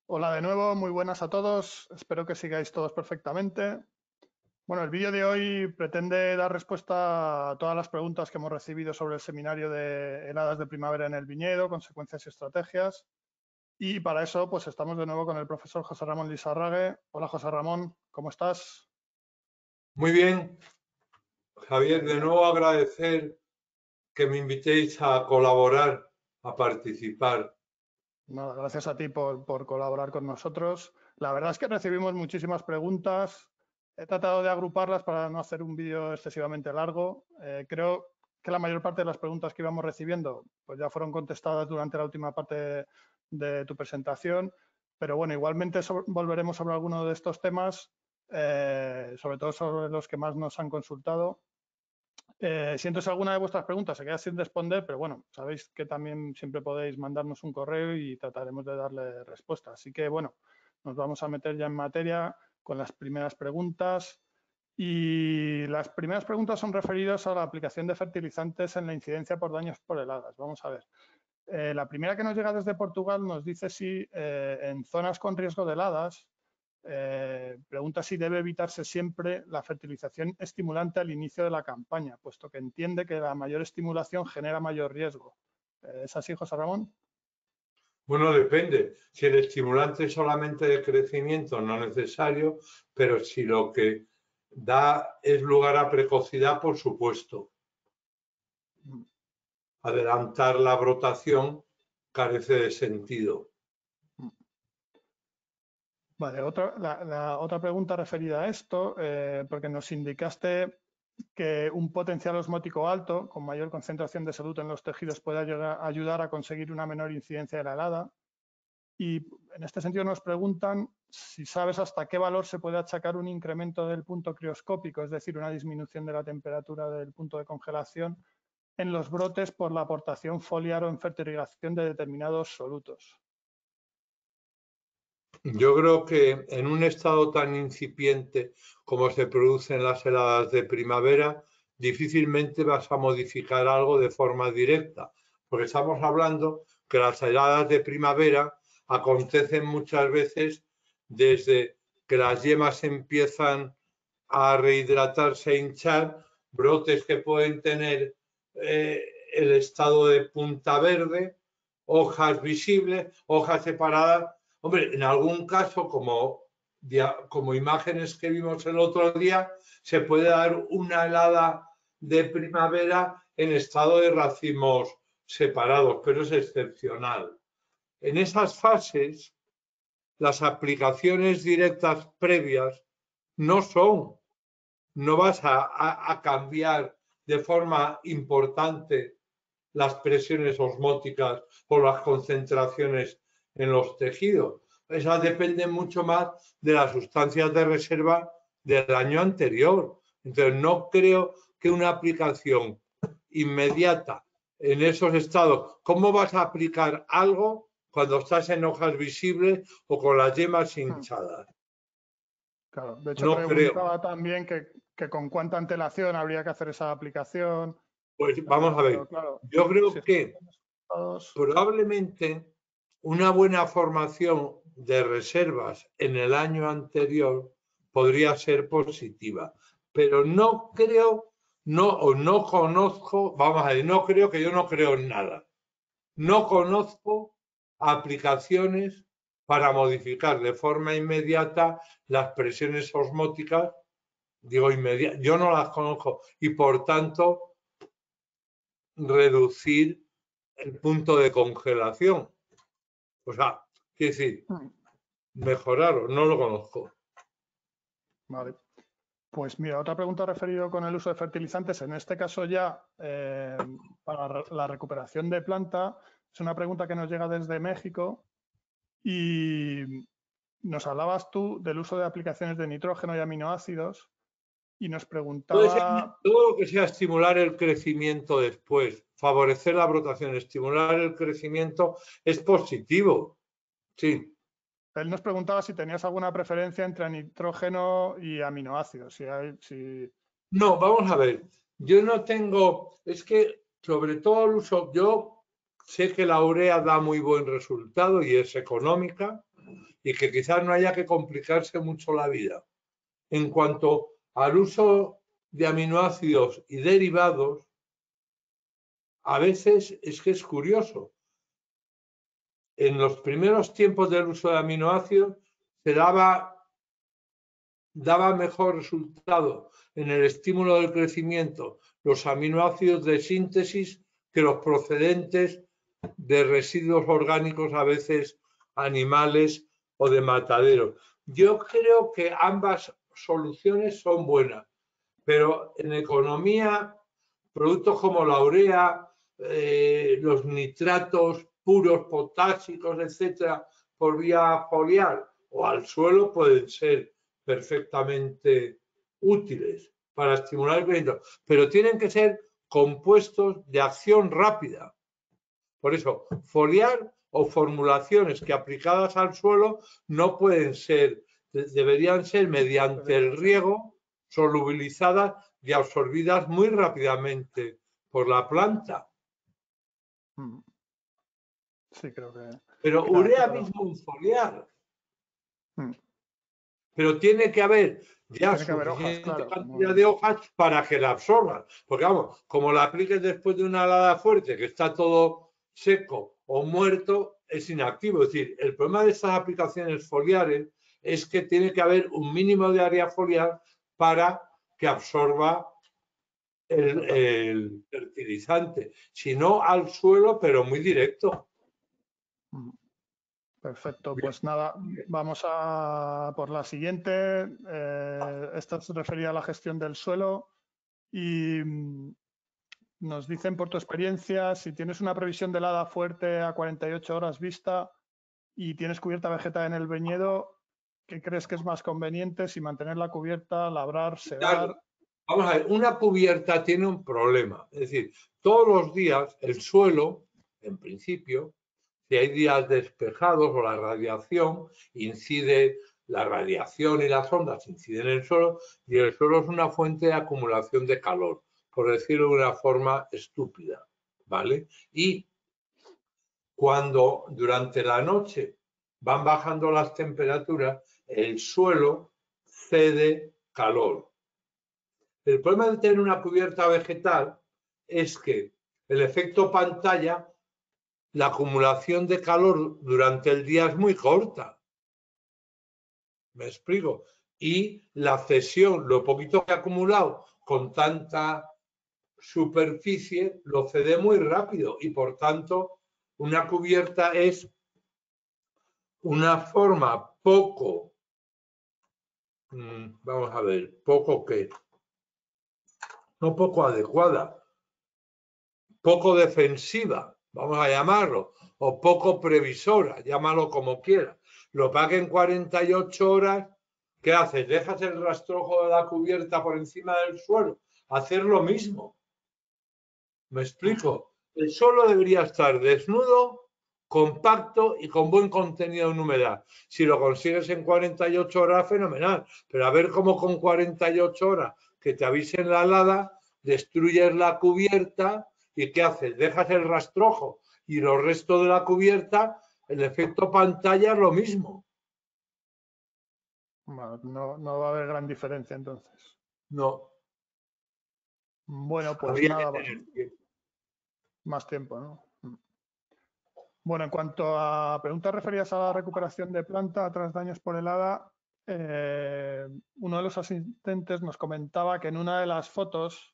Hola de nuevo, muy buenas a todos. Espero que sigáis todos perfectamente. Bueno, el vídeo de hoy pretende dar respuesta a todas las preguntas que hemos recibido sobre el seminario de heladas de primavera en el viñedo, consecuencias y estrategias. Y para eso, pues estamos de nuevo con el profesor José Ramón Lizarrague. Hola, José Ramón, ¿cómo estás? Muy bien, Javier, de Bien. nuevo agradecer que me invitéis a colaborar, a participar. Nada, gracias a ti por colaborar con nosotros. La verdad es que recibimos muchísimas preguntas. He tratado de agruparlas para no hacer un vídeo excesivamente largo. Creo que la mayor parte de las preguntas que íbamos recibiendo pues ya fueron contestadas durante la última parte de tu presentación. Pero bueno, igualmente volveremos sobre alguno de estos temas, sobre todo sobre los que más nos han consultado. Siento si alguna de vuestras preguntas se queda sin responder, pero bueno, sabéis que también siempre podéis mandarnos un correo y trataremos de darle respuesta. Así que bueno, nos vamos a meter ya en materia con las primeras preguntas. Y las primeras preguntas son referidas a la aplicación de fertilizantes en la incidencia por daños por heladas. Vamos a ver. La primera que nos llega desde Portugal nos dice si en zonas con riesgo de heladas pregunta si debe evitarse siempre la fertilización estimulante al inicio de la campaña, puesto que entiende que la mayor estimulación genera mayor riesgo. ¿Es así, José Ramón? Bueno, depende. Si el estimulante es solamente de crecimiento, no necesario, pero si lo que da es lugar a precocidad, por supuesto. Adelantar la brotación carece de sentido. Vale, la otra pregunta referida a esto, porque nos indicaste que un potencial osmótico alto, con mayor concentración de soluto en los tejidos, puede ayudar a conseguir una menor incidencia de la helada. Y en este sentido nos preguntan si sabes hasta qué valor se puede achacar un incremento del punto crioscópico, es decir, una disminución de la temperatura del punto de congelación en los brotes por la aportación foliar o en fertilización de determinados solutos. Yo creo que en un estado tan incipiente como se producen las heladas de primavera, difícilmente vas a modificar algo de forma directa, porque estamos hablando que las heladas de primavera acontecen muchas veces desde que las yemas empiezan a rehidratarse e hinchar, brotes que pueden tener eh, el estado de punta verde, hojas visibles, hojas separadas. Hombre, en algún caso, como imágenes que vimos el otro día, se puede dar una helada de primavera en estado de racimos separados, pero es excepcional. En esas fases, las aplicaciones directas previas no son, no vas a cambiar de forma importante las presiones osmóticas o las concentraciones en los tejidos. Esas dependen mucho más de las sustancias de reserva del año anterior. Entonces, no creo que una aplicación inmediata en esos estados, ¿cómo vas a aplicar algo cuando estás en hojas visibles o con las yemas hinchadas? Claro, de hecho No creo. preguntaba también que con cuánta antelación habría que hacer esa aplicación, Pues vamos a pero ver. claro, Yo si creo estamos que en estados... probablemente una buena formación de reservas en el año anterior podría ser positiva, pero no creo, no conozco, vamos a ver, no creo que yo no creo en nada. No conozco aplicaciones para modificar de forma inmediata las presiones osmóticas, digo inmediata, yo no las conozco y por tanto reducir el punto de congelación. O sea, quiero decir, mejorarlo, no lo conozco. Vale. Pues mira, otra pregunta referida con el uso de fertilizantes, en este caso ya para la recuperación de planta, es una pregunta que nos llega desde México y nos hablabas tú del uso de aplicaciones de nitrógeno y aminoácidos y nos preguntaba... Todo lo que sea estimular el crecimiento después, favorecer la brotación, estimular el crecimiento, es positivo. Sí. Él nos preguntaba si tenías alguna preferencia entre nitrógeno y aminoácidos. No, vamos a ver. Yo no tengo, es que sobre todo el uso, yo sé que la urea da muy buen resultado y es económica y que quizás no haya que complicarse mucho la vida. En cuanto al uso de aminoácidos y derivados, a veces es que es curioso. En los primeros tiempos del uso de aminoácidos se daba mejor resultado en el estímulo del crecimiento los aminoácidos de síntesis que los procedentes de residuos orgánicos, a veces animales o de mataderos. Yo creo que ambas soluciones son buenas, pero en economía, productos como la urea, los nitratos puros, potásicos, etcétera, por vía foliar o al suelo pueden ser perfectamente útiles para estimular el crecimiento, pero tienen que ser compuestos de acción rápida. Por eso, foliar o formulaciones que aplicadas al suelo no pueden ser, deberían ser mediante el riego solubilizadas y absorbidas muy rápidamente por la planta. Sí, creo que... Pero urea mismo un foliar. Pero tiene que haber ya suficiente cantidad de hojas para que la absorban. Porque vamos, como la apliques después de una helada fuerte, que está todo seco o muerto, es inactivo. Es decir, el problema de estas aplicaciones foliares es que tiene que haber un mínimo de área foliar para que absorba el fertilizante. Si no, al suelo, pero muy directo. Perfecto, pues nada, vamos a por la siguiente. Esta se refería a la gestión del suelo y nos dicen por tu experiencia, si tienes una previsión de helada fuerte a 48 horas vista y tienes cubierta vegetal en el viñedo, ¿qué crees que es más conveniente? Si mantener la cubierta, labrar, segar. Vamos a ver, una cubierta tiene un problema. Es decir, todos los días el suelo, en principio, si hay días despejados o la radiación incide, la radiación y las ondas inciden en el suelo y el suelo es una fuente de acumulación de calor, por decirlo de una forma estúpida, ¿vale? Y cuando durante la noche van bajando las temperaturas, el suelo cede calor. El problema de tener una cubierta vegetal es que el efecto pantalla, la acumulación de calor durante el día es muy corta. ¿Me explico? Y la cesión, lo poquito que ha acumulado con tanta superficie, lo cede muy rápido y por tanto una cubierta es una forma poco, vamos a ver, poco que, no poco adecuada, poco defensiva, vamos a llamarlo, o poco previsora, llámalo como quieras. Lo pague en 48 horas, ¿qué haces? ¿Dejas el rastrojo de la cubierta por encima del suelo? Hacer lo mismo. ¿Me explico? El suelo debería estar desnudo, compacto y con buen contenido en humedad. Si lo consigues en 48 horas, fenomenal. Pero a ver cómo con 48 horas que te avisen la helada, destruyes la cubierta y ¿qué haces? Dejas el rastrojo y los restos de la cubierta, el efecto pantalla es lo mismo. Bueno, no va a haber gran diferencia entonces. No. Bueno, pues habría nada, que tener tiempo. Más tiempo, ¿no? Bueno, en cuanto a preguntas referidas a la recuperación de planta tras daños por helada, uno de los asistentes nos comentaba que en una de las fotos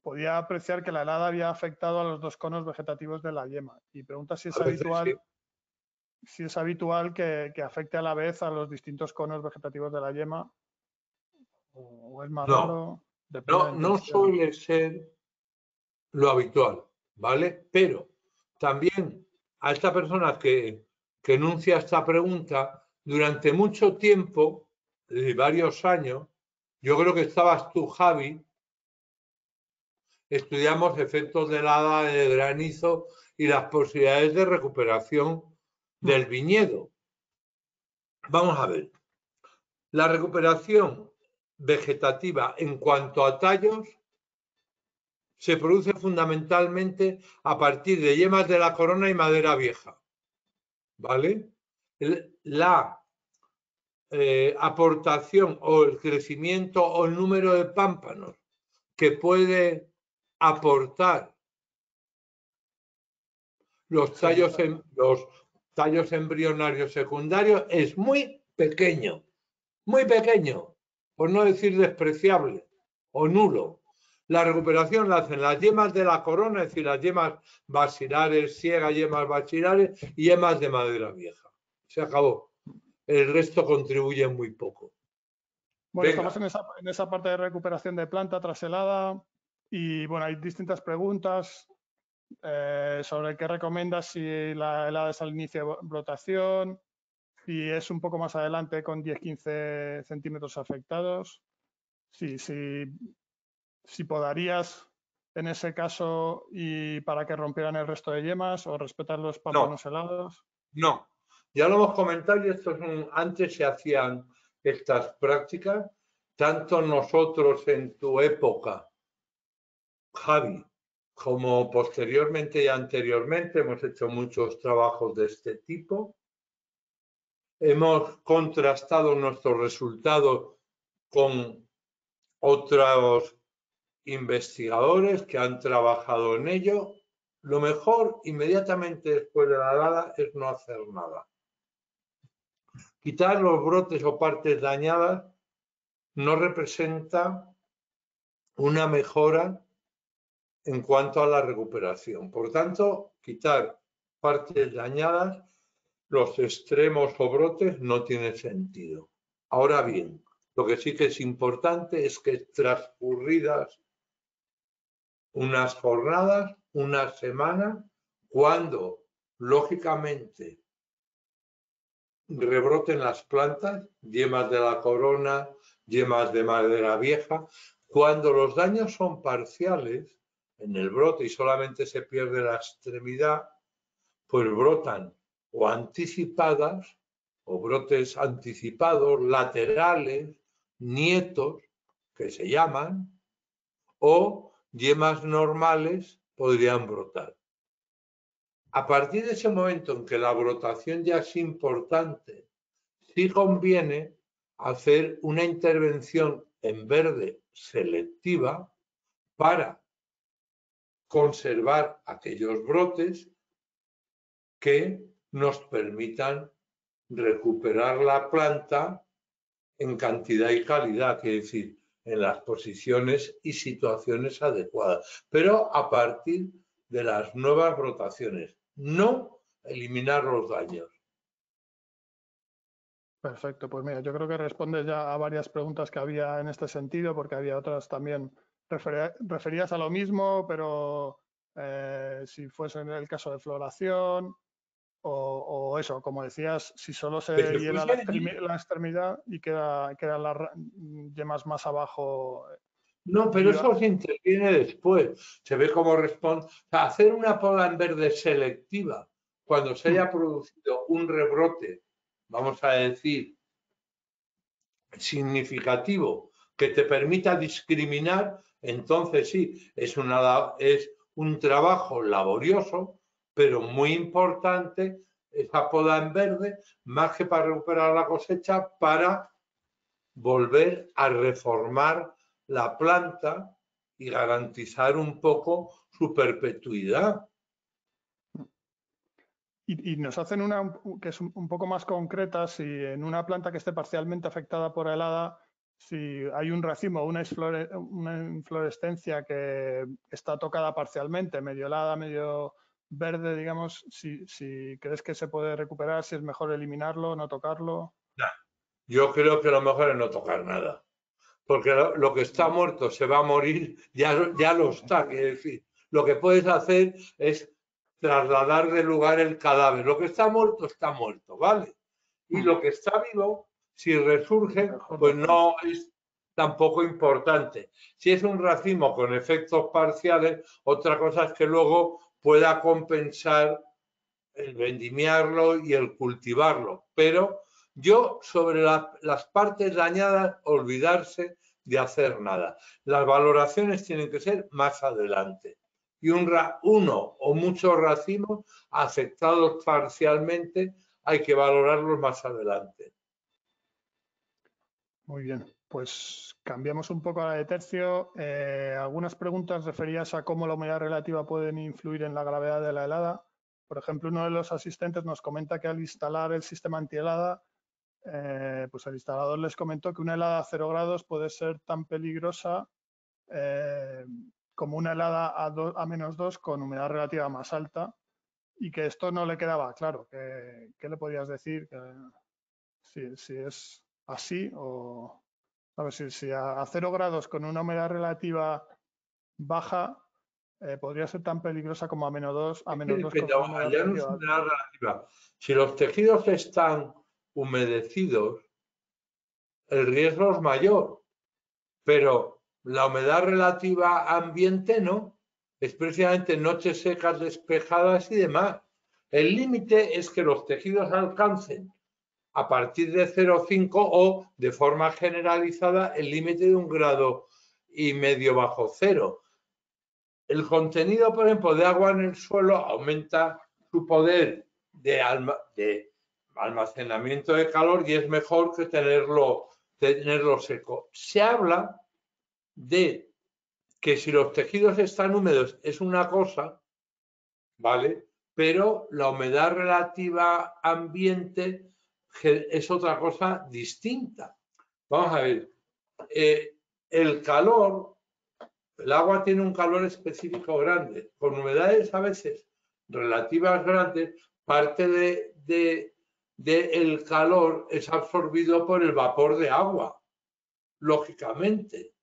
podía apreciar que la helada había afectado a los dos conos vegetativos de la yema y pregunta si es habitual, sí. Si es habitual que afecte a la vez a los distintos conos vegetativos de la yema o es más raro. No suele ser lo habitual, ¿vale? Pero también a esta persona que enuncia esta pregunta, durante mucho tiempo, varios años, yo creo que estabas tú, Javi, estudiamos efectos de helada, de granizo y las posibilidades de recuperación del viñedo. Vamos a ver. La recuperación vegetativa en cuanto a tallos se produce fundamentalmente a partir de yemas de la corona y madera vieja, ¿vale? la aportación o el crecimiento o el número de pámpanos que puede aportar los tallos embrionarios secundarios es muy pequeño, por no decir despreciable o nulo. La recuperación la hacen las yemas de la corona, es decir, las yemas basilares, ciegas, yemas basilares y yemas de madera vieja. Se acabó. El resto contribuye muy poco. Bueno, estamos en esa parte de recuperación de planta tras helada y bueno, hay distintas preguntas sobre qué recomiendas, si la helada es al inicio de brotación, si es un poco más adelante con 10-15 centímetros afectados, si podarías en ese caso y para que rompieran el resto de yemas o respetar los pámpanos helados. No, ya lo hemos comentado y antes se hacían estas prácticas, tanto nosotros en tu época, Javi, como posteriormente y anteriormente hemos hecho muchos trabajos de este tipo. Hemos contrastado nuestros resultados con otros investigadores que han trabajado en ello. Lo mejor inmediatamente después de la helada es no hacer nada. Quitar los brotes o partes dañadas no representa una mejora en cuanto a la recuperación. Por tanto, quitar partes dañadas, los extremos o brotes, no tiene sentido. Ahora bien, lo que sí que es importante es que transcurridas unas jornadas, una semana, cuando lógicamente rebroten las plantas, yemas de la corona, yemas de madera vieja, cuando los daños son parciales en el brote y solamente se pierde la extremidad, pues brotan o anticipadas o brotes anticipados, laterales, nietos, que se llaman, o yemas normales podrían brotar. A partir de ese momento en que la brotación ya es importante, sí conviene hacer una intervención en verde selectiva para conservar aquellos brotes que nos permitan recuperar la planta en cantidad y calidad, es decir, en las posiciones y situaciones adecuadas, pero a partir de las nuevas brotaciones, no eliminar los daños. Perfecto, pues mira, yo creo que respondes ya a varias preguntas que había en este sentido, porque había otras también referidas a lo mismo, pero si fuese en el caso de floración o eso, como decías, si solo se hiela la extremidad y quedan las yemas más abajo. No, pero eso se interviene después. Se ve cómo responde. O sea, hacer una poda en verde selectiva cuando se haya producido un rebrote, vamos a decir, significativo, que te permita discriminar, entonces sí, es un trabajo laborioso, pero muy importante, esa poda en verde, más que para recuperar la cosecha, para volver a reformar la planta y garantizar un poco su perpetuidad. Y nos hacen una que es un poco más concreta, si en una planta que esté parcialmente afectada por helada, si hay un racimo o una inflorescencia que está tocada parcialmente, medio helada, medio verde, digamos, si crees que se puede recuperar, si es mejor eliminarlo, no tocarlo. Yo creo que lo mejor es no tocar nada, porque lo que está muerto se va a morir, ya lo está, quiere decir, lo que puedes hacer es trasladar de lugar el cadáver. Lo que está muerto, ¿vale? Y lo que está vivo, si resurge, pues no es tampoco importante. Si es un racimo con efectos parciales, otra cosa es que luego pueda compensar el vendimiarlo y el cultivarlo. Pero yo sobre las partes dañadas, olvidarse de hacer nada. Las valoraciones tienen que ser más adelante. Y uno o muchos racimos afectados parcialmente hay que valorarlos más adelante. Muy bien, pues cambiamos un poco a la de tercio. Algunas preguntas referidas a cómo la humedad relativa puede influir en la gravedad de la helada. Por ejemplo, uno de los asistentes nos comenta que al instalar el sistema antihelada, pues el instalador les comentó que una helada a 0 grados puede ser tan peligrosa como una helada a -2 con humedad relativa más alta, y que esto no le quedaba claro. ¿Qué le podías decir? Si es así o... A ver, si a 0 grados con una humedad relativa baja podría ser tan peligrosa como a -2 con una humedad Ya no es relativa alta. humedad relativa. Si los tejidos están humedecidos, el riesgo es mayor, pero la humedad relativa ambiente no. Es precisamente noches secas, despejadas y demás. El límite es que los tejidos alcancen a partir de 0,5 o de forma generalizada el límite de 1,5 grados bajo cero. El contenido, por ejemplo, de agua en el suelo aumenta su poder de almacenamiento de calor y es mejor que tenerlo seco. Se habla de que si los tejidos están húmedos es una cosa, ¿vale? Pero la humedad relativa ambiente es otra cosa distinta. Vamos a ver, el calor, el agua tiene un calor específico grande, con humedades a veces relativas grandes, parte del calor es absorbido por el vapor de agua, lógicamente,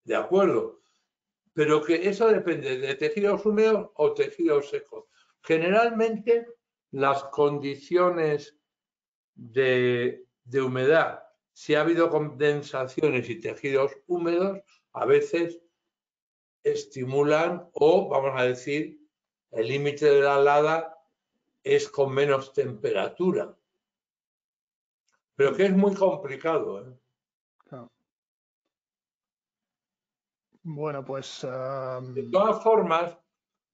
¿de acuerdo? Pero que eso depende de tejidos húmedos o tejidos secos. Generalmente las condiciones de humedad, si ha habido condensaciones y tejidos húmedos, a veces estimulan o, vamos a decir, el límite de la helada es con menos temperatura. Pero que es muy complicado, ¿eh? Claro. Bueno, pues... De todas formas,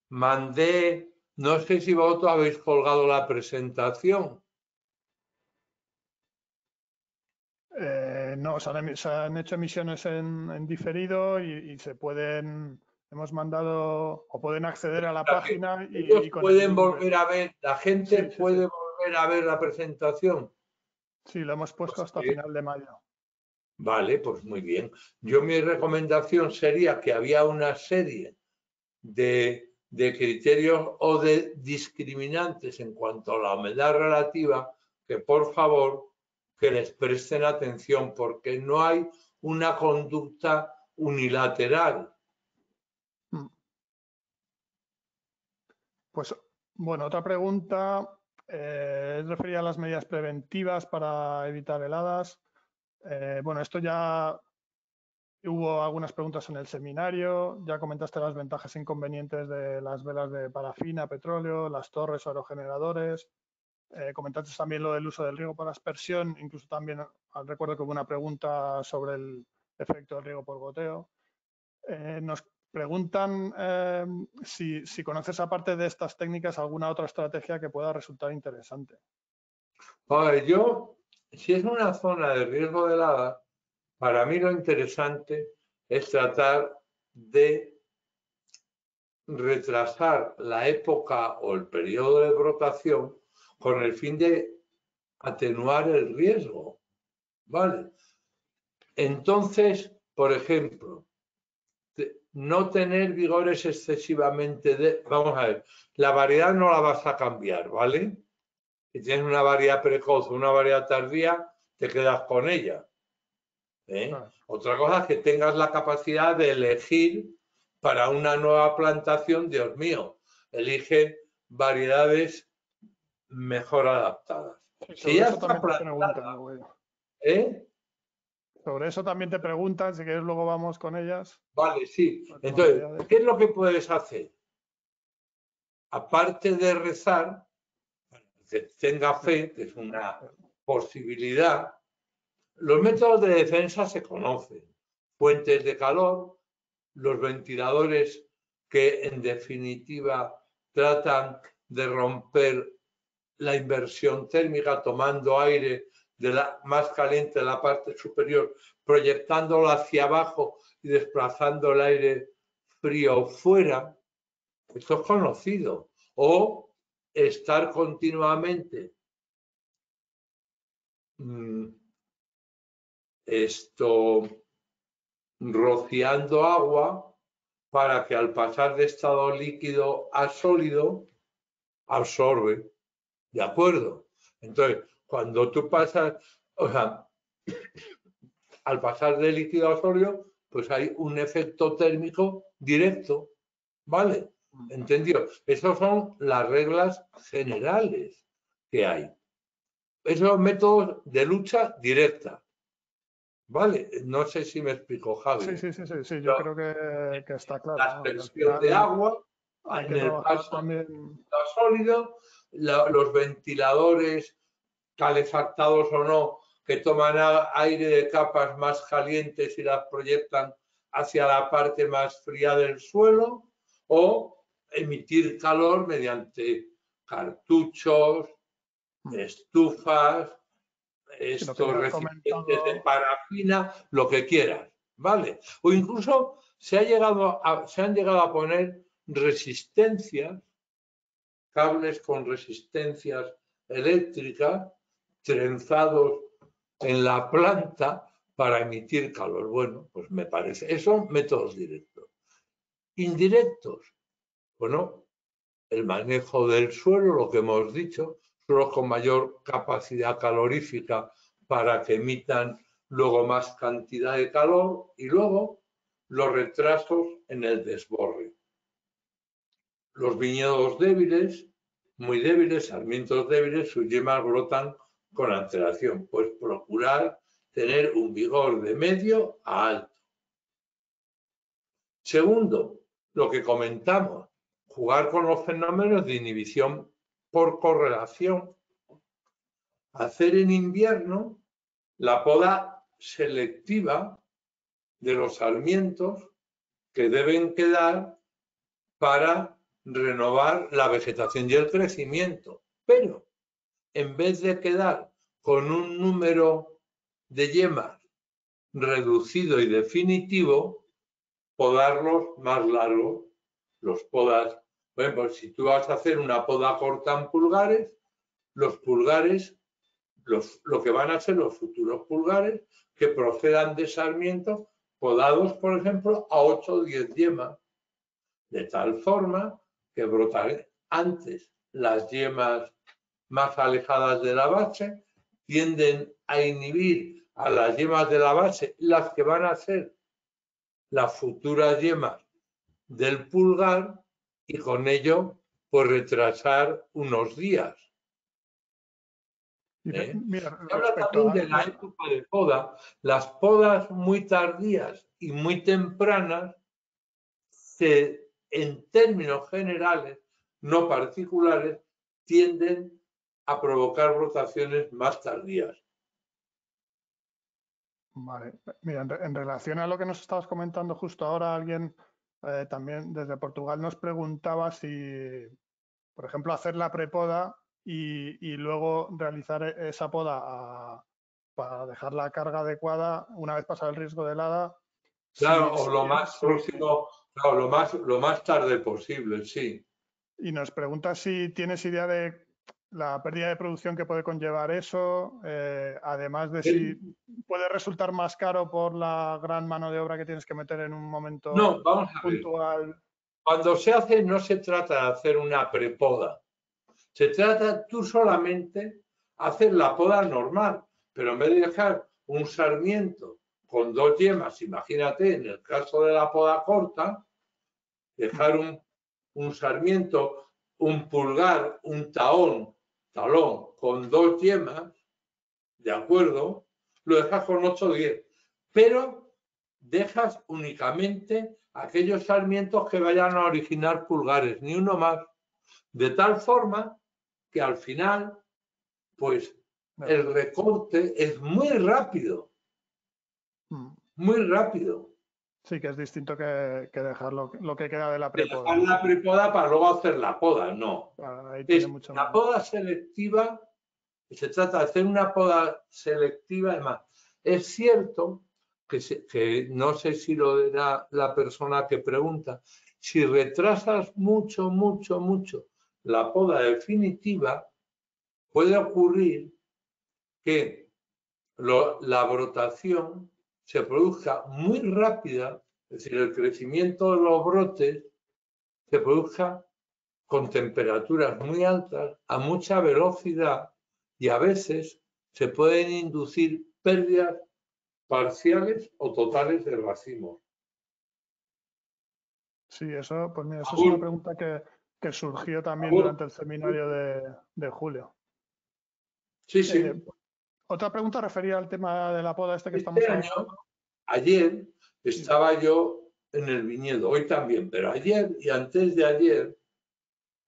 mandé, no sé si vosotros habéis colgado la presentación. no, se han hecho emisiones en diferido y se pueden... Hemos mandado o pueden acceder a la página Ellos y con el pueden link. volver a ver, la gente puede volver a ver la presentación. Sí, lo hemos puesto Pues hasta sí. final de mayo. Vale, pues muy bien. Yo mi recomendación sería que había una serie de criterios o de discriminantes en cuanto a la humedad relativa, que por favor que les presten atención, porque no hay una conducta unilateral. Pues bueno, otra pregunta es referida a las medidas preventivas para evitar heladas. Bueno, esto ya hubo algunas preguntas en el seminario, ya comentaste las ventajas e inconvenientes de las velas de parafina, petróleo, las torres, aerogeneradores. Comentaste también lo del uso del riego por aspersión, incluso también recuerdo que hubo una pregunta sobre el efecto del riego por goteo. Nos preguntan si conoces, aparte de estas técnicas, alguna otra estrategia que pueda resultar interesante. A ver, si es una zona de riesgo de helada, para mí lo interesante es tratar de retrasar la época o el periodo de brotación con el fin de atenuar el riesgo, ¿vale? Entonces, por ejemplo, no tener vigores excesivamente vamos a ver, la variedad no la vas a cambiar, ¿vale? Si tienes una variedad precoz o una variedad tardía, te quedas con ella. Claro. Otra cosa es que tengas la capacidad de elegir para una nueva plantación, Dios mío, elige variedades mejor adaptadas. Sí, Si sobre ya eso está también te plantada, preguntan. Sobre eso también te preguntan, si quieres luego vamos con ellas. Vale, sí. Entonces, ¿qué es lo que puedes hacer? Aparte de rezar, tenga fe, que es una posibilidad, los métodos de defensa se conocen. Fuentes de calor, los ventiladores que en definitiva tratan de romper la inversión térmica, tomando aire de la más caliente de la parte superior, proyectándolo hacia abajo y desplazando el aire frío fuera. Esto es conocido. O estar continuamente rociando agua para que al pasar de estado líquido a sólido absorbe. ¿De acuerdo? Entonces, cuando tú pasas, o sea, al pasar de líquido a sólido, pues hay un efecto térmico directo. ¿Vale? ¿Entendido? Esas son las reglas generales que hay. Esos son métodos de lucha directa. ¿Vale? No sé si me explico, Javi. Sí, yo creo que está claro. La aspersión de agua hay en que el trabajar paso también sólido, los ventiladores, calefactados o no, que toman aire de capas más calientes y las proyectan hacia la parte más fría del suelo, o emitir calor mediante cartuchos, estufas, estos recipientes de parafina, lo que quieras, ¿vale? O incluso se han llegado a poner resistencias, cables con resistencias eléctricas, trenzados en la planta para emitir calor. Bueno, pues me parece, esos son métodos directos. Indirectos, bueno, el manejo del suelo, lo que hemos dicho, suelos con mayor capacidad calorífica para que emitan luego más cantidad de calor, y luego los retrasos en el desborde. Los viñedos débiles, muy débiles, sarmientos débiles, sus yemas brotan con antelación. Pues procurar tener un vigor de medio a alto. Segundo, lo que comentamos, jugar con los fenómenos de inhibición por correlación. Hacer en invierno la poda selectiva de los sarmientos que deben quedar para renovar la vegetación y el crecimiento. Pero en vez de quedar con un número de yemas reducido y definitivo, podarlos más largos. Los podas, por ejemplo, si tú vas a hacer una poda corta en pulgares, los pulgares, lo que van a ser los futuros pulgares, que procedan de sarmientos podados, por ejemplo, a 8 o 10 yemas, de tal forma que brotarán antes las yemas más alejadas de la base, tienden a inhibir a las yemas de la base, las que van a ser las futuras yemas del pulgar, y con ello pues retrasar unos días. Mira, Se habla también de la época de poda. Las podas muy tardías y muy tempranas, en términos generales, no particulares, tienden a provocar brotaciones más tardías. Vale, mira, en relación a lo que nos estabas comentando justo ahora, alguien también desde Portugal nos preguntaba si, por ejemplo, hacer la prepoda y luego realizar esa poda para dejar la carga adecuada una vez pasado el riesgo de helada. Claro, o lo más próximo, claro, lo más tarde posible, sí. Y nos pregunta si tienes idea de la pérdida de producción que puede conllevar eso, además de si puede resultar más caro por la gran mano de obra que tienes que meter en un momento puntual. Cuando se hace, no se trata de hacer una prepoda. Se trata tú solamente hacer la poda normal, pero en vez de dejar un sarmiento con 2 yemas, imagínate, en el caso de la poda corta, dejar un sarmiento, un pulgar, un talón con 2 yemas, ¿de acuerdo? Lo dejas con 8 o 10, pero dejas únicamente aquellos sarmientos que vayan a originar pulgares, ni uno más, de tal forma que al final, pues el recorte es muy rápido, muy rápido. Sí, que es distinto que dejar lo que queda de la De prepoda. dejar la prepoda para luego hacer la poda, no. Ahí tiene Es mucho la más. poda selectiva, se trata de hacer una poda selectiva. Además, es cierto que no sé si lo dirá la persona que pregunta, si retrasas mucho, mucho, mucho la poda definitiva, puede ocurrir que la brotación se produzca muy rápida, es decir, el crecimiento de los brotes se produzca con temperaturas muy altas, a mucha velocidad, y a veces se pueden inducir pérdidas parciales o totales de racimos. Sí, eso, pues mira, eso es una pregunta que surgió también durante el seminario de julio. Sí, sí. Otra pregunta referida al tema de la poda que Este estamos año, hablando. ayer, estaba yo en el viñedo, hoy también, pero ayer y antes de ayer,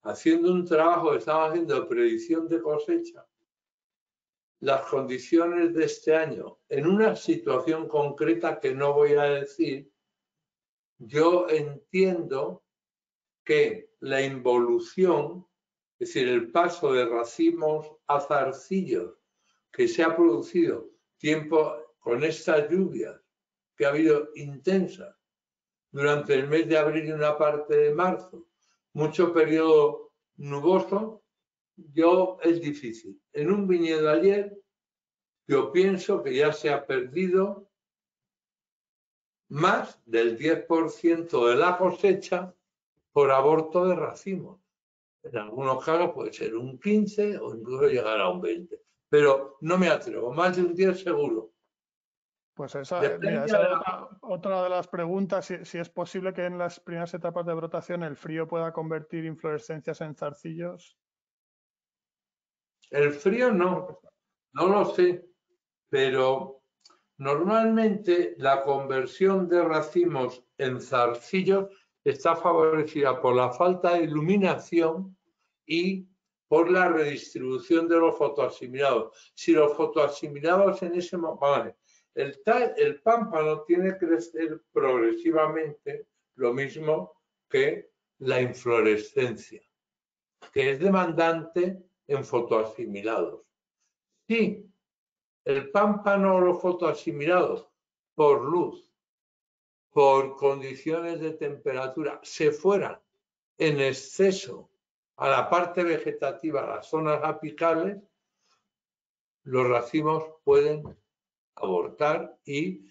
haciendo un trabajo que estaba haciendo de predicción de cosecha, las condiciones de este año, en una situación concreta que no voy a decir, yo entiendo que la involución, es decir, el paso de racimos a zarcillos que se ha producido tiempo con estas lluvias que ha habido intensas durante el mes de abril y una parte de marzo, mucho periodo nuboso, es difícil. En un viñedo ayer, yo pienso que ya se ha perdido más del 10% de la cosecha por aborto de racimos. En algunos casos puede ser un 15 o incluso llegar a un 20. Pero no me atrevo, más de un 10 seguro. Pues Depende esa es otra de las preguntas, si es posible que en las primeras etapas de brotación el frío pueda convertir inflorescencias en zarcillos. El frío no lo sé, pero normalmente la conversión de racimos en zarcillos está favorecida por la falta de iluminación y por la redistribución de los fotoasimilados. Si los fotoasimilados en ese momento, el pámpano tiene que crecer progresivamente lo mismo que la inflorescencia, que es demandante en fotoasimilados. Si el pámpano o los fotoasimilados por luz, por condiciones de temperatura, se fueran en exceso a la parte vegetativa, a las zonas apicales, los racimos pueden abortar y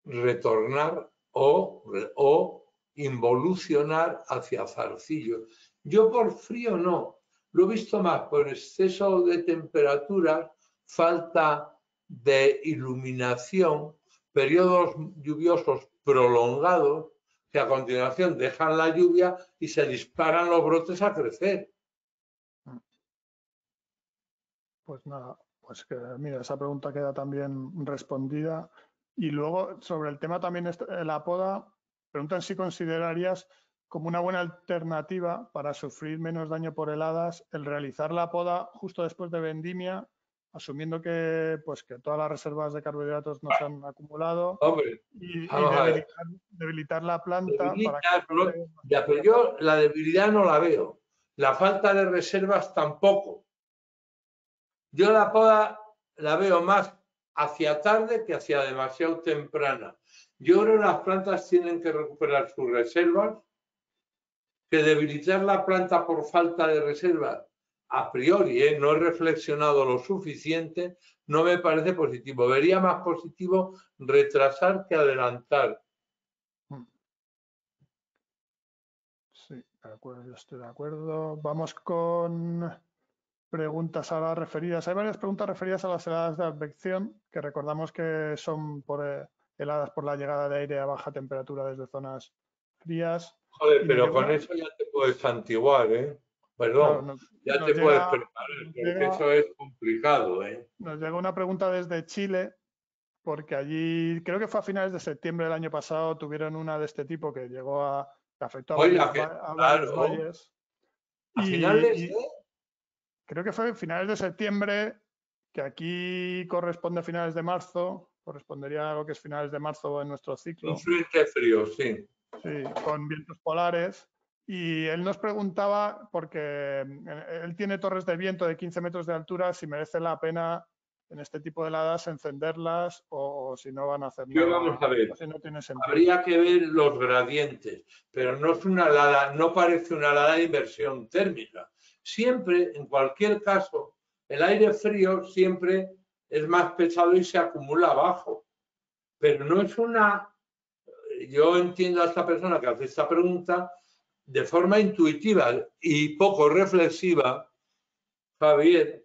retornar o involucionar hacia zarcillos. Yo por frío no, lo he visto más por exceso de temperatura, falta de iluminación, periodos lluviosos prolongados, que a continuación dejan la lluvia y se disparan los brotes a crecer. Pues nada, pues que mira, esa pregunta queda también respondida. Y luego, sobre el tema también de la poda, preguntan si considerarías como una buena alternativa para sufrir menos daño por heladas el realizar la poda justo después de vendimia, asumiendo que, pues, que todas las reservas de carbohidratos no se han acumulado. Hombre, Y debilitar la planta para que ya, pero yo la debilidad no la veo. La falta de reservas tampoco. Yo la poda la veo más hacia tarde que hacia demasiado temprana. Yo creo que las plantas tienen que recuperar sus reservas, que debilitar la planta por falta de reservas, a priori, no he reflexionado lo suficiente, no me parece positivo. Vería más positivo retrasar que adelantar. Sí, de acuerdo, yo estoy de acuerdo. Vamos con preguntas ahora referidas. Hay varias preguntas referidas a las heladas de advección, que recordamos que son heladas por la llegada de aire a baja temperatura desde zonas frías. Joder, pero con eso ya te puedes santiguar, ¿eh? Perdón, claro, ya te puedes preparar, porque eso es complicado, ¿eh? Nos llega una pregunta desde Chile, porque allí, creo que fue a finales de septiembre del año pasado, tuvieron una de este tipo que llegó que afectó a varios valles. A finales de... Creo que fue a finales de septiembre, que aquí corresponde a finales de marzo. correspondería a lo que es finales de marzo en nuestro ciclo. Un frente frío, sí. Sí, con vientos polares. Y él nos preguntaba, porque él tiene torres de viento de 15 metros de altura, si merece la pena en este tipo de heladas encenderlas o si no van a hacer Yo nada, vamos a ver, o si no tiene sentido. habría que ver los gradientes, pero no es una helada, no parece una helada de inversión térmica. Siempre, en cualquier caso, el aire frío siempre es más pesado y se acumula abajo. Pero no es una... Yo entiendo a esta persona que hace esta pregunta de forma intuitiva y poco reflexiva, Javier.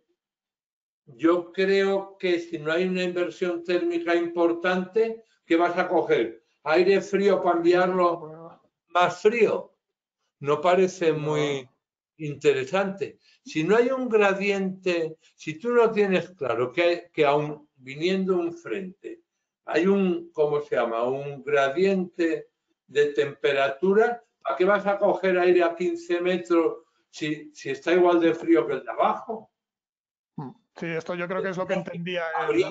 Yo creo que si no hay una inversión térmica importante, ¿qué vas a coger? ¿Aire frío para enviarlo más frío? No parece muy interesante. Si no hay un gradiente, si tú no tienes claro que aún viniendo un frente, hay un, ¿cómo se llama? Un gradiente de temperatura, ¿para qué vas a coger aire a 15 metros si está igual de frío que el de abajo? Sí, esto yo creo que es lo que entendía él.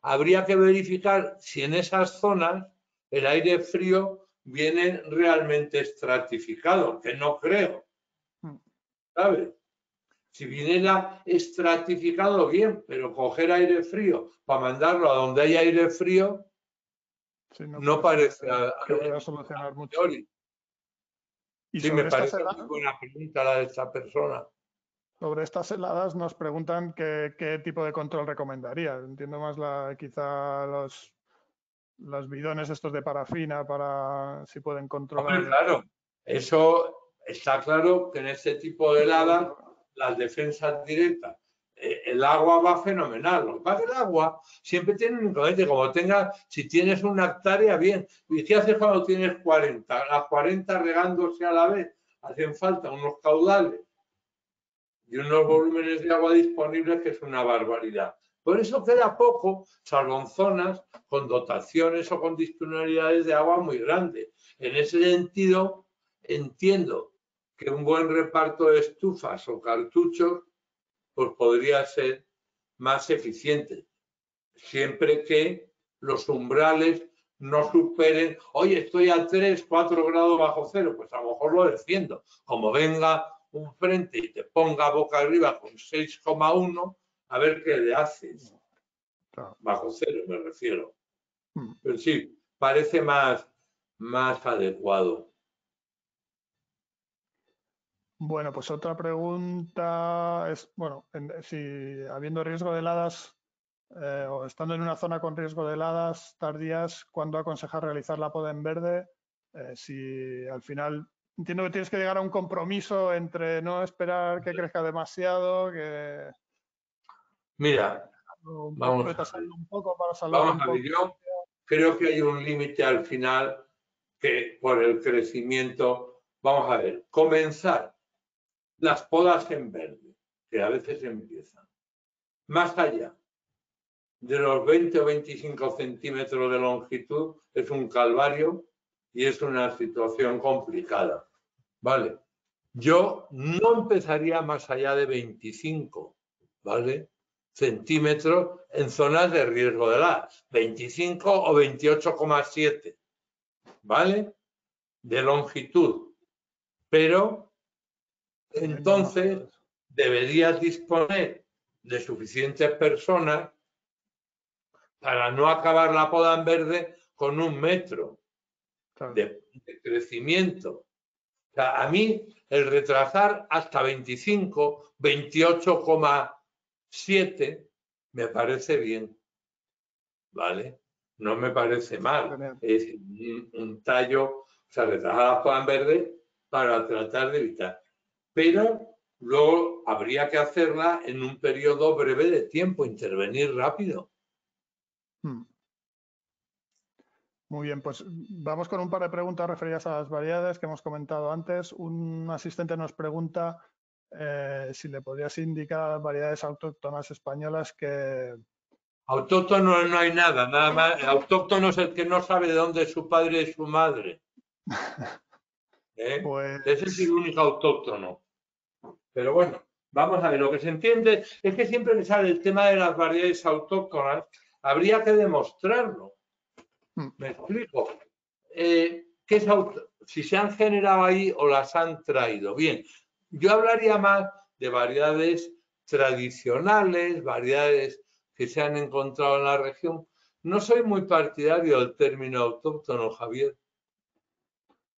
Habría que verificar si en esas zonas el aire frío viene realmente estratificado, que no creo. ¿Sabes? Si viniera estratificado, bien, pero coger aire frío para mandarlo a donde hay aire frío sí, no parece que vaya a solucionar mucho. Y sí, me parece muy buena pregunta la de esta persona. Sobre estas heladas nos preguntan qué tipo de control recomendaría. Entiendo más quizá los bidones estos de parafina para si pueden controlar. Hombre, claro, eso está claro que en este tipo de heladas las defensas directas, el agua va fenomenal. Lo que pasa es que el agua siempre tiene un inconveniente, como si tienes una hectárea, bien. ¿Y qué haces cuando tienes 40? Las 40 regándose a la vez, hacen falta unos caudales y unos volúmenes de agua disponibles que es una barbaridad. Por eso queda poco, salvo en zonas con dotaciones o con disponibilidades de agua muy grandes. En ese sentido, entiendo que un buen reparto de estufas o cartuchos pues podría ser más eficiente, siempre que los umbrales no superen, oye, estoy a 3, 4 grados bajo cero, pues a lo mejor lo defiendo. Como venga un frente y te ponga boca arriba con 6,1, a ver qué le haces. Bajo cero me refiero. Pero sí, parece más adecuado. Bueno, pues otra pregunta es, bueno, si habiendo riesgo de heladas o estando en una zona con riesgo de heladas tardías, ¿cuándo aconsejar realizar la poda en verde? Si al final entiendo que tienes que llegar a un compromiso entre no esperar que crezca demasiado, que mira, vamos retrasarlo un poco para salvar un poco. Yo creo que hay un límite al final que por el crecimiento, vamos a ver, comenzar las podas en verde, que a veces empiezan, más allá de los 20 o 25 centímetros de longitud, es un calvario y es una situación complicada. ¿Vale? Yo no empezaría más allá de 25, ¿vale? Centímetros en zonas de riesgo de helada, 25 o 28,7, ¿vale? De longitud. Pero entonces deberías disponer de suficientes personas para no acabar la poda en verde con 1 metro de crecimiento. O sea, a mí el retrasar hasta 25, 28,7 me parece bien, ¿vale? No me parece mal. Es un tallo, o sea, retrasar la poda en verde para tratar de evitar. Pero luego habría que hacerla en un periodo breve de tiempo, intervenir rápido. Muy bien, pues vamos con un par de preguntas referidas a las variedades que hemos comentado antes. Un asistente nos pregunta si le podrías indicar variedades autóctonas españolas que... Autóctono no hay nada más. Autóctono es el que no sabe de dónde es su padre y su madre. Pues... Ese es el único autóctono. Pero bueno, vamos a ver, lo que se entiende es que siempre que sale el tema de las variedades autóctonas, habría que demostrarlo. ¿Me explico? Si se han generado ahí o las han traído. Bien, yo hablaría más de variedades tradicionales, variedades que se han encontrado en la región. No soy muy partidario del término autóctono, Javier.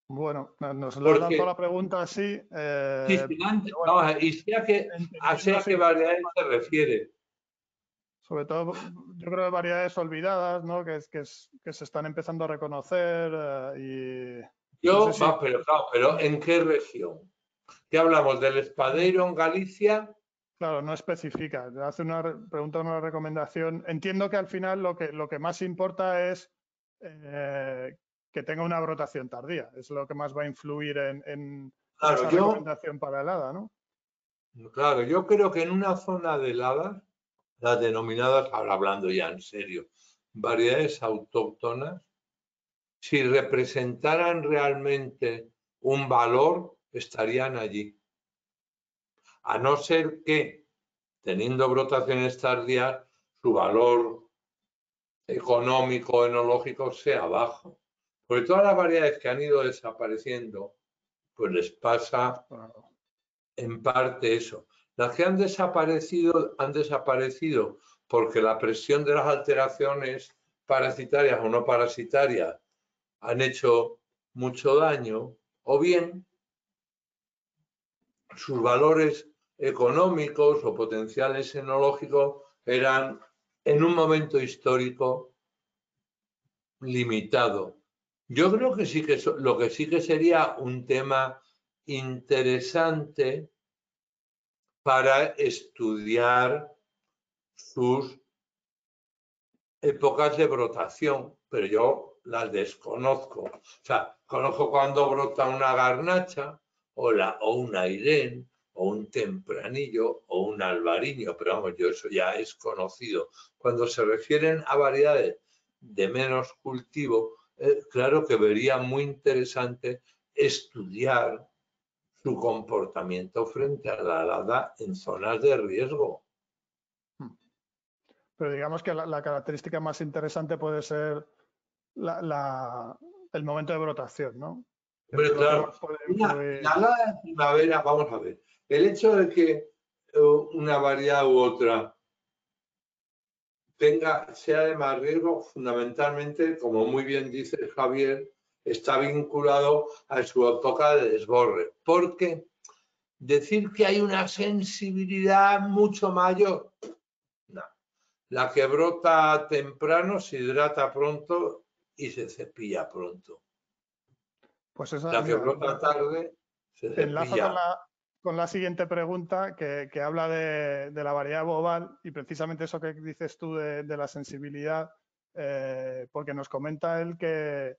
Bueno, nos lo has Porque, lanzado la pregunta así. vamos a ver, y sé a qué variedades se refiere. Sobre todo, yo creo que variedades olvidadas, ¿no? Que se están empezando a reconocer Pero ¿en qué región? ¿Qué hablamos? ¿Del Espadeiro en Galicia? Claro, no especifica. Hace una pregunta, una recomendación. Entiendo que al final lo que más importa es que tenga una brotación tardía. Es lo que más va a influir en esa recomendación para helada, ¿no? Claro, yo creo que en una zona de heladas, las denominadas, ahora hablando ya en serio, variedades autóctonas, si representaran realmente un valor, estarían allí. A no ser que, teniendo brotaciones tardías, su valor económico, enológico sea bajo. Porque todas las variedades que han ido desapareciendo, pues les pasa en parte eso. Las que han desaparecido porque la presión de las alteraciones parasitarias o no parasitarias han hecho mucho daño, o bien sus valores económicos o potenciales enológicos eran en un momento histórico limitado. Yo creo que sí que lo que sí que sería un tema interesante para estudiar sus épocas de brotación, pero yo las desconozco. O sea, conozco cuando brota una garnacha o un airén o un tempranillo o un albariño, pero vamos, yo eso ya es conocido. Cuando se refieren a variedades de menos cultivo, claro que vería muy interesante estudiar su comportamiento frente a la helada en zonas de riesgo. Pero digamos que la característica más interesante puede ser el momento de brotación, ¿no? Pero claro, la helada de primavera, vamos a ver, el hecho de que una variedad u otra sea de más riesgo, fundamentalmente, como muy bien dice Javier, está vinculado a su época de desborre. Porque decir que hay una sensibilidad mucho mayor, no. La que brota temprano se hidrata pronto y se cepilla pronto. Pues La que brota tarde se enlazo cepilla. con la siguiente pregunta que habla de la variedad bobal y precisamente eso que dices tú de la sensibilidad, porque nos comenta él que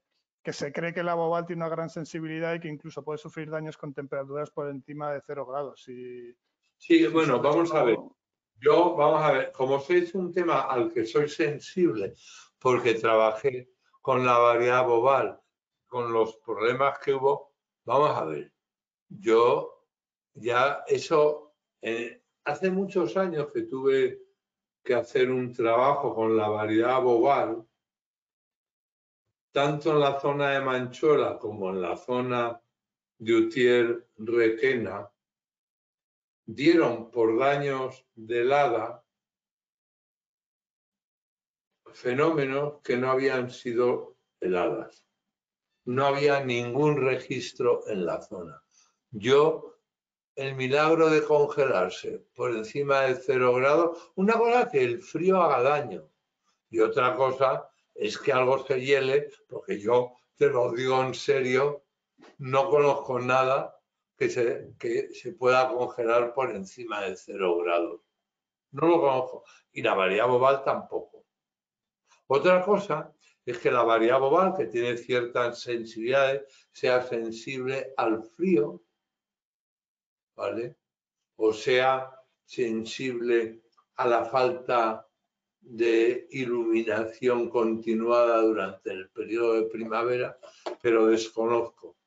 se cree que la bobal tiene una gran sensibilidad y que incluso puede sufrir daños con temperaturas por encima de 0 grados. Sí, bueno, vamos a ver. Vamos a ver, como es un tema al que soy sensible, porque trabajé con la variedad bobal, con los problemas que hubo, vamos a ver, yo ya eso, hace muchos años que tuve que hacer un trabajo con la variedad bobal, tanto en la zona de Manchuela como en la zona de Utiel-Requena, dieron por daños de helada fenómenos que no habían sido heladas. No había ningún registro en la zona. El milagro de congelarse por encima de 0 grados, una cosa que el frío haga daño y otra cosa es que algo se hiele, porque yo te lo digo en serio, no conozco nada que se pueda congelar por encima de 0 grados. No lo conozco. Y la variedad bobal tampoco. Otra cosa es que la variedad bobal, que tiene ciertas sensibilidades, sea sensible al frío, ¿vale? O sea sensible a la falta de iluminación continuada durante el periodo de primavera, pero desconozco.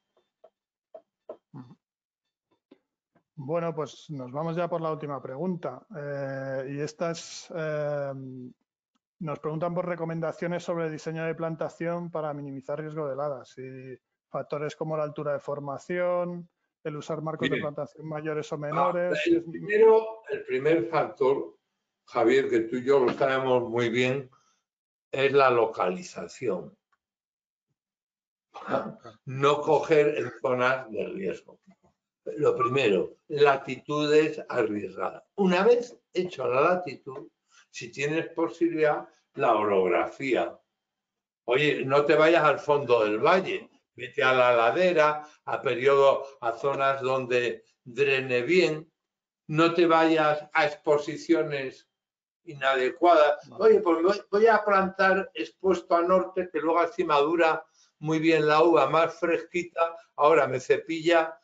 Bueno, pues nos vamos ya por la última pregunta. Y esta es Nos preguntan por recomendaciones sobre diseño de plantación para minimizar riesgo de heladas y factores como la altura de formación, el usar marcos de Bien. plantación mayores o menores. El primer factor, Javier, que tú y yo lo sabemos muy bien, es la localización. No coger en zonas de riesgo. Lo primero, latitudes arriesgadas. Una vez hecho la latitud, si tienes posibilidad, la orografía. Oye, no te vayas al fondo del valle, vete a la ladera, a zonas donde drene bien, no te vayas a exposiciones inadecuadas. Oye, pues voy a plantar expuesto a norte, que luego así madura muy bien la uva, más fresquita, ahora me cepilla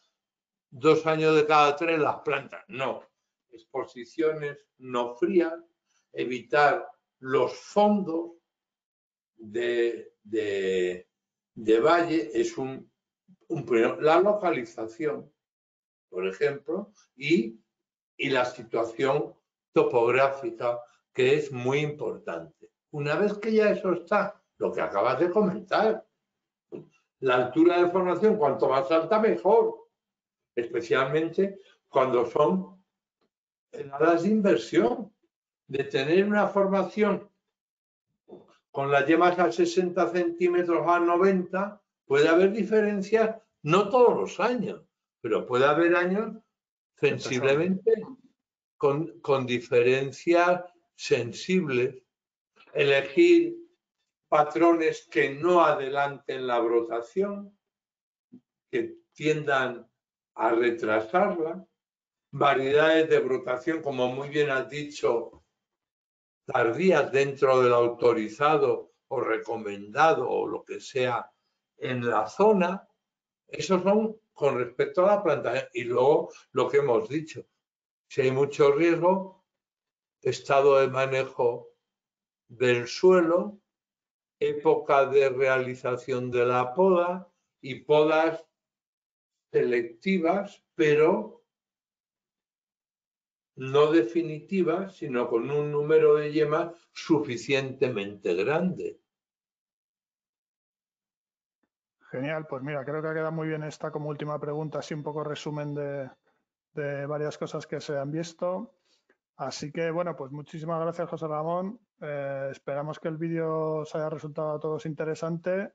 2 años de cada 3 las plantas. No, exposiciones no frías, evitar los fondos de valle es un primero. La localización, por ejemplo, y la situación topográfica, que es muy importante. Una vez que ya eso está, lo que acabas de comentar, la altura de formación, cuanto más alta, mejor, especialmente cuando son heladas de inversión, de tener una formación con las yemas a 60 centímetros a 90, puede haber diferencias, no todos los años, pero puede haber años sensiblemente con diferencias sensibles. Elegir patrones que no adelanten la brotación, que tiendan a retrasarla, variedades de brotación, como muy bien has dicho, tardías dentro del autorizado o recomendado o lo que sea en la zona. Esos son con respecto a la plantación. Y luego lo que hemos dicho, si hay mucho riesgo, estado de manejo del suelo, época de realización de la poda y podas selectivas, pero no definitivas, sino con un número de yemas suficientemente grande. Genial, pues mira, creo que ha quedado muy bien esta como última pregunta, así un poco resumen de varias cosas que se han visto. Así que bueno, pues muchísimas gracias, José Ramón. Esperamos que el vídeo os haya resultado a todos interesante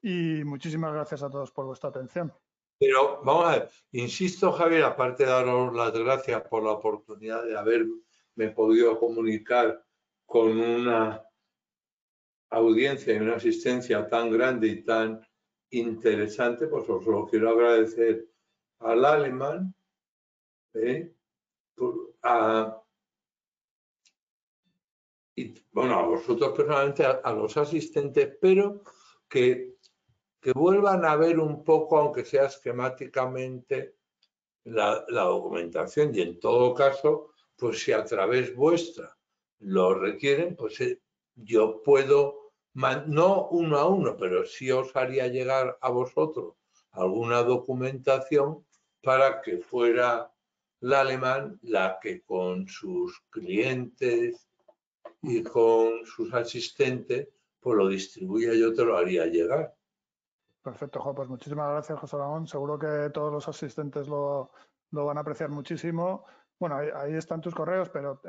y muchísimas gracias a todos por vuestra atención. Pero vamos a ver, insisto, Javier, aparte de daros las gracias por la oportunidad de haberme podido comunicar con una audiencia y una asistencia tan grande y tan interesante, pues os lo quiero agradecer al alemán, y bueno, a vosotros personalmente, a los asistentes, pero que vuelvan a ver un poco, aunque sea esquemáticamente, la documentación, y en todo caso, pues si a través vuestra lo requieren, pues yo puedo, no uno a uno, pero sí os haría llegar a vosotros alguna documentación para que fuera la alemán la que con sus clientes y con sus asistentes pues lo distribuya, yo te lo haría llegar. Perfecto, Jo, pues muchísimas gracias, José Ramón. Seguro que todos los asistentes lo van a apreciar muchísimo. Bueno, ahí están tus correos, pero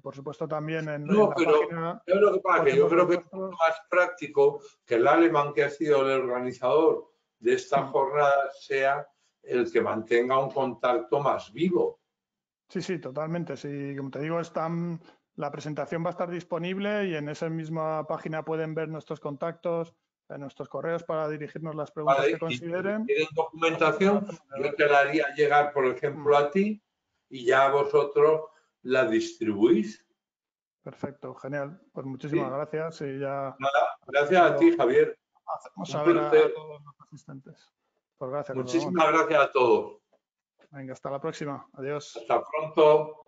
por supuesto también en la página. Es lo que pasa, que yo creo que es más práctico que el alemán, que ha sido el organizador de esta jornada, sea el que mantenga un contacto más vivo. Sí, sí, totalmente. Sí, como te digo, la presentación va a estar disponible y en esa misma página pueden ver nuestros contactos, nuestros correos para dirigirnos las preguntas que consideren. Si tienen documentación, yo te la haría llegar, por ejemplo, a ti y ya vosotros la distribuís. Perfecto, genial. Pues muchísimas gracias y ya. Nada, gracias a ti, Javier. Hacemos saber a todos los asistentes. Pues gracias. Muchísimas gracias a todos. Venga, hasta la próxima. Adiós. Hasta pronto.